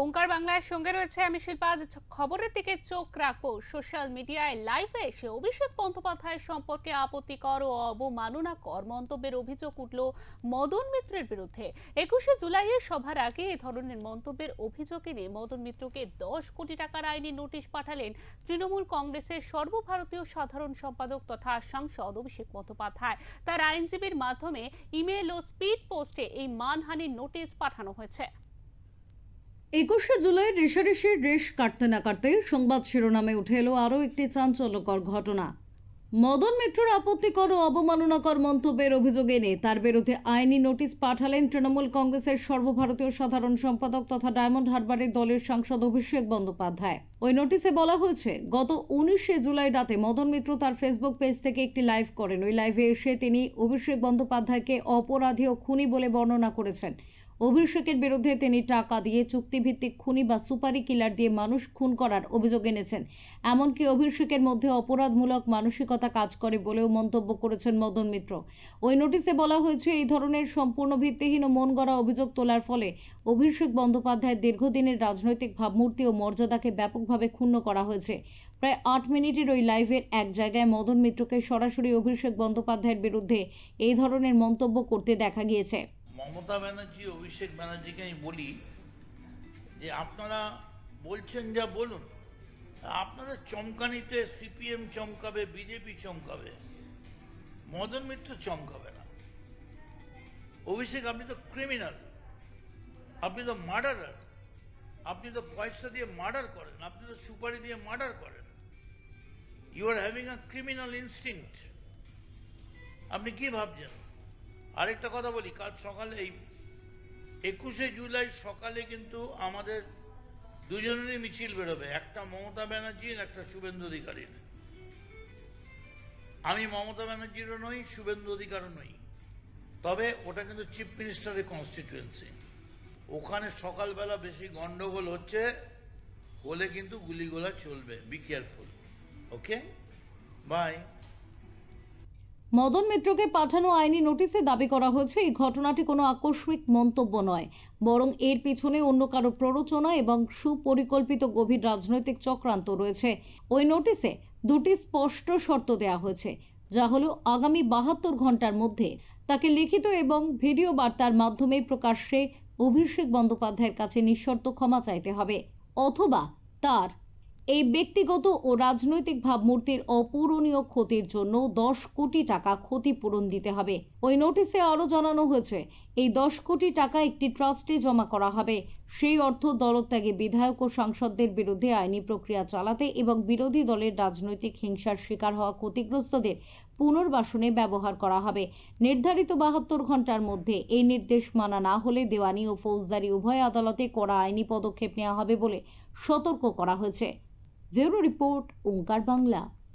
ওঙ্কার বাংলার সঙ্গে রয়েছে আমি শিল্পা। আজ খবরের দিকে চোখ রাখবো। সোশ্যাল মিডিয়ায় লাইভে এসে অভিষেক বন্দ্যোপাধ্যায় সম্পর্কে আপত্তিকর ও অবমাননাকর মন্তব্যের অভিযোগ উঠল মদন মিত্রের বিরুদ্ধে। 21শে জুলাইয়ের সভার আগে এ ধরনের মন্তব্যের অভিযোগ এনে মদন মিত্রকে 10 কোটি টাকার আইনি নোটিশ পাঠালেন তৃণমূল কংগ্রেসের সর্বভারতীয় সাধারণ সম্পাদক তথা সাংসদ অভিষেক বন্দ্যোপাধ্যায়। তার আইনজীবীর মাধ্যমে ইমেল ও স্পিড পোস্টে এই মানহানির নোটিশ পাঠানো হয়েছে। 21শে জুলাই রেশারেশির রেশ কাটতে না কাটতে সংবাদ শিরোনামে উঠে এলো আরও একটি চাঞ্চল্যকর ঘটনা। মদন মিত্রর আপত্তিকর ও অবমাননাকর মন্তব্যের অভিযোগ এনে তার বিরুদ্ধে আইনি নোটিশ পাঠালেন তৃণমূল কংগ্রেসের সর্বভারতীয় সাধারণ সম্পাদক তথা ডায়মন্ড হারবারের দলের সাংসদ অভিষেক বন্দ্যোপাধ্যায়। ওই নোটিশে বলা হয়েছে, গত 19শে জুলাই রাতে মদন মিত্র তার ফেসবুক পেজ থেকে একটি লাইভ করেন। ওই লাইভে এসে তিনি অভিষেক বন্দ্যোপাধ্যায়কে অপরাধী ও খুনি বলে বর্ণনা করেছেন। অভিষেকের বিরুদ্ধে তিনি টাকা দিয়ে চুক্তিভিত্তিক খুনি বা সুপারি কিলার দিয়ে মানুষ খুন করার অভিযোগ এনেছেন। এমনকি অভিষেকের মধ্যে অপরাধমূলক মানসিকতা কাজ করে বলেও মন্তব্য করেছেন মদন মিত্র। ওই নোটিশে বলা হয়েছে, এই ধরনের সম্পূর্ণ ভিত্তিহীন ও মন গড়া অভিযোগ তোলার ফলে অভিষেক বন্দ্যোপাধ্যায়ের দীর্ঘদিনের রাজনৈতিক ভাবমূর্তি ও মর্যাদাকে ব্যাপকভাবে ক্ষুণ্ণ করা হয়েছে। প্রায় 8 মিনিটের ওই লাইভের এক জায়গায় মদন মিত্রকে সরাসরি অভিষেক বন্দ্যোপাধ্যায়ের বিরুদ্ধে এই ধরনের মন্তব্য করতে দেখা গিয়েছে। মমতা ব্যানার্জি অভিষেক ব্যানার্জিকে আমি বলি যে আপনারা বলছেন যা বলুন, আপনাদের চমকানিতে সিপিএম চমকাবে, বিজেপি চমকাবে, মদন মিত্র চমকাবে না। অভিষেক, আপনি তো ক্রিমিনাল, আপনি তো মার্ডারার, আপনি তো পয়সা দিয়ে মার্ডার করেন, আপনি তো সুপারি দিয়ে মার্ডার করেন। You are having a criminal instinct. আপনি কি ভাবছেন? আরেকটা কথা বলি, কাল সকালে এই 21শে জুলাই সকালে কিন্তু আমাদের দুজনেরই মিছিল বেরোবে, একটা মমতা ব্যানার্জির, একটা শুভেন্দু অধিকারীর। আমি মমতা ব্যানার্জিরও নই, শুভেন্দু অধিকারও নই, তবে ওটা কিন্তু চিফ মিনিস্টারের কনস্টিটিউয়েন্সি। ওখানে সকালবেলা বেশি গন্ডগোল হচ্ছে, হলে কিন্তু গুলিগোলা চলবে। Be careful. Okay, bye. Madan মিত্রকে পাঠানো আইনি নোটিশে দাবি করা হয়েছে, এই ঘটনাটি কোনো আকস্মিক মন্তব্য নয়, বরং এর পিছনে অন্য কারো প্ররোচনা এবং সুপরিকল্পিত গভীর রাজনৈতিক চক্রান্ত রয়েছে। ওই নোটিশে দুটি স্পষ্ট শর্ত দেওয়া হয়েছে, যা হলো আগামী 72 ঘন্টার মধ্যে তাকে লিখিত এবং ভিডিও বার্তার মাধ্যমে প্রকাশ্যে অভিষেক বন্দ্যোপাধ্যায়ের কাছে নিঃশর্ত ক্ষমা চাইতে হবে, অথবা তার এই ব্যক্তিগত ও রাজনৈতিক ভাবমূর্তির অপূরণীয় ক্ষতির জন্য 10 কোটি টাকা ক্ষতিপূরণ দিতে হবে। ওই নোটিশে আরও জানানো হয়েছে, এই 10 কোটি টাকা একটি ট্রাস্টে জমা করা হবে। সেই অর্থ দলত্যাগী বিধায়ক ও সাংসদদের বিরুদ্ধে আইনি প্রক্রিয়া চালাতে এবং বিরোধী দলের রাজনৈতিক হিংসার শিকার হওয়া ক্ষতিগ্রস্তদের পুনর্বাসনে ব্যবহার করা হবে। নির্ধারিত 72 ঘন্টার মধ্যে এই নির্দেশ মানা না হলে দেওয়ানি ও ফৌজদারি উভয় আদালতে কড়া আইনি পদক্ষেপ নেওয়া হবে বলে সতর্ক করা হয়েছে। ব্যুরো রিপোর্ট, ওঙ্কার বাংলা।